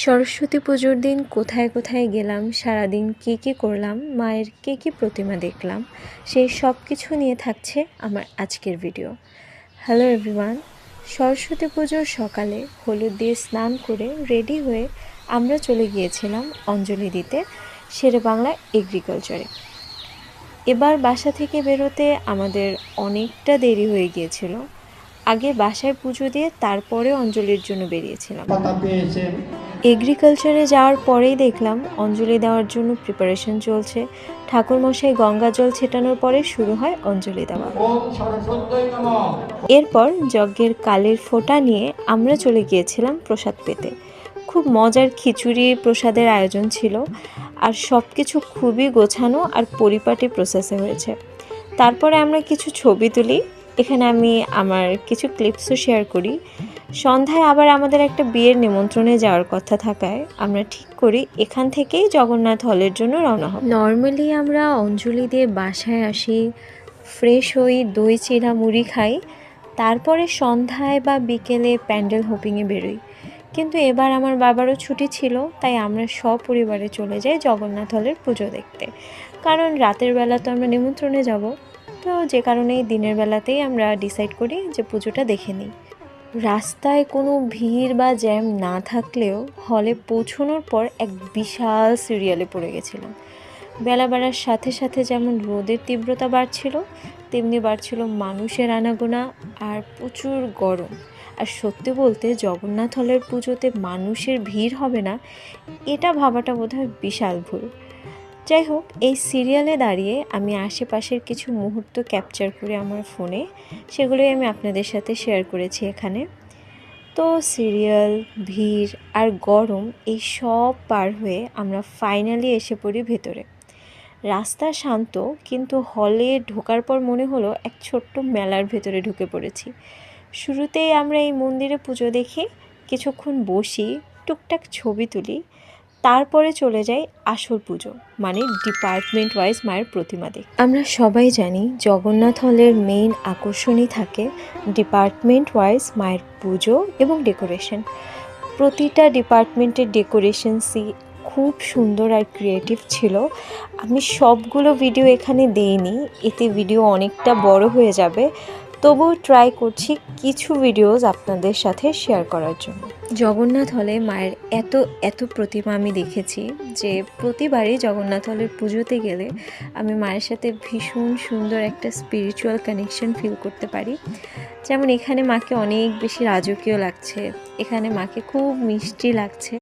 সরস্বতী পুজোর দিন কোথায় কোথায় গেলাম, সারাদিন কী কী করলাম, মায়ের কী কী প্রতিমা দেখলাম, সেই সব কিছু নিয়ে থাকছে আমার আজকের ভিডিও। Hello everyone. সরস্বতী পুজোর সকালে হলুদ দিয়ে স্নান করে রেডি হয়ে আমরা চলে গিয়েছিলাম অঞ্জলি দিতে শেরেবাংলা এগ্রিকালচারে। এবার বাসা থেকে বেরোতে আমাদের অনেকটা দেরি হয়ে গিয়েছিল। আগে বাসায় পুজো দিয়ে তারপরে অঞ্জলির জন্য বেরিয়েছিলাম। এগ্রিকালচারে যাওয়ার পরেই দেখলাম অঞ্জলি দেওয়ার জন্য প্রিপারেশন চলছে। ঠাকুরমশাই গঙ্গা জল ছেটানোর পরে শুরু হয় অঞ্জলি দেওয়া। এরপর যজ্ঞের কালের ফোঁটা নিয়ে আমরা চলে গিয়েছিলাম প্রসাদ পেতে। খুব মজার খিচুড়ি প্রসাদের আয়োজন ছিল, আর সব কিছু খুবই গোছানো আর পরিপাটি প্রসেসে হয়েছে। তারপরে আমরা কিছু ছবি তুলি, এখানে আমি আমার কিছু ক্লিপসও শেয়ার করি। সন্ধ্যায় আবার আমাদের একটা বিয়ের নিমন্ত্রণে যাওয়ার কথা থাকায় আমরা ঠিক করি এখান থেকেই জগন্নাথ হলের জন্য রওনা হব। নর্মালি আমরা অঞ্জলি দিয়ে বাসায় আসি, ফ্রেশ হই, দই চিড়া মুড়ি খাই, তারপরে সন্ধ্যায় বা বিকেলে প্যান্ডেল হোপিংয়ে বেরোই। কিন্তু এবার আমার বাবারও ছুটি ছিল, তাই আমরা সপরিবারে চলে যাই জগন্নাথ হলের পুজো দেখতে। কারণ রাতের বেলা তো আমরা নিমন্ত্রণে যাব, তো যে কারণেই দিনের বেলাতেই আমরা ডিসাইড করি যে পুজোটা দেখে নিই। রাস্তায় কোনো ভিড় বা জ্যাম না থাকলেও হলে পৌঁছানোর পর এক বিশাল সিরিয়ালে পড়ে গেছিলাম। বেলা বাড়ার সাথে সাথে যেমন রোদের তীব্রতা বাড়ছিল, তেমনি বাড়ছিল মানুষের আনাগোনা আর প্রচুর গরম। আর সত্যি বলতে জগন্নাথ হলের পুজোতে মানুষের ভিড় হবে না, এটা ভাবাটা বোধহয় বিশাল ভুল। যাই হোক, এই সিরিয়ালে দাঁড়িয়ে আমি আশেপাশের কিছু মুহূর্ত ক্যাপচার করে আমার ফোনে, সেগুলোই আমি আপনাদের সাথে শেয়ার করেছি এখানে। তো সিরিয়াল, ভিড় আর গরম এই সব পার হয়ে আমরা ফাইনালি এসে পড়ি ভেতরে। রাস্তা শান্ত, কিন্তু হলে ঢোকার পর মনে হলো এক ছোট্ট মেলার ভেতরে ঢুকে পড়েছি। শুরুতেই আমরা এই মন্দিরে পুজো দেখি, কিছুক্ষণ বসি, টুকটাক ছবি তুলি, তারপরে চলে যাই আসল পুজো মানে ডিপার্টমেন্ট ওয়াইজ মায়ের প্রতিমা দেখতে। আমরা সবাই জানি জগন্নাথ হলের মেইন আকর্ষণই থাকে ডিপার্টমেন্ট ওয়াইজ মায়ের পুজো এবং ডেকোরেশন। প্রতিটা ডিপার্টমেন্টের ডেকোরেশনসই খুব সুন্দর আর ক্রিয়েটিভ ছিল। আমি সবগুলো ভিডিও এখানে দিইনি, এতে ভিডিও অনেকটা বড় হয়ে যাবে, তবুও ট্রাই করছি কিছু ভিডিওস আপনাদের সাথে শেয়ার করার জন্য। জগন্নাথ হলে মায়ের এত প্রতিমা আমি দেখেছি যে প্রতিবারই জগন্নাথ হলের পুজোতে গেলে আমি মায়ের সাথে ভীষণ সুন্দর একটা স্পিরিচুয়াল কানেকশন ফিল করতে পারি। যেমন এখানে মাকে অনেক বেশি রাজকীয় লাগছে, এখানে মাকে খুব মিষ্টি লাগছে।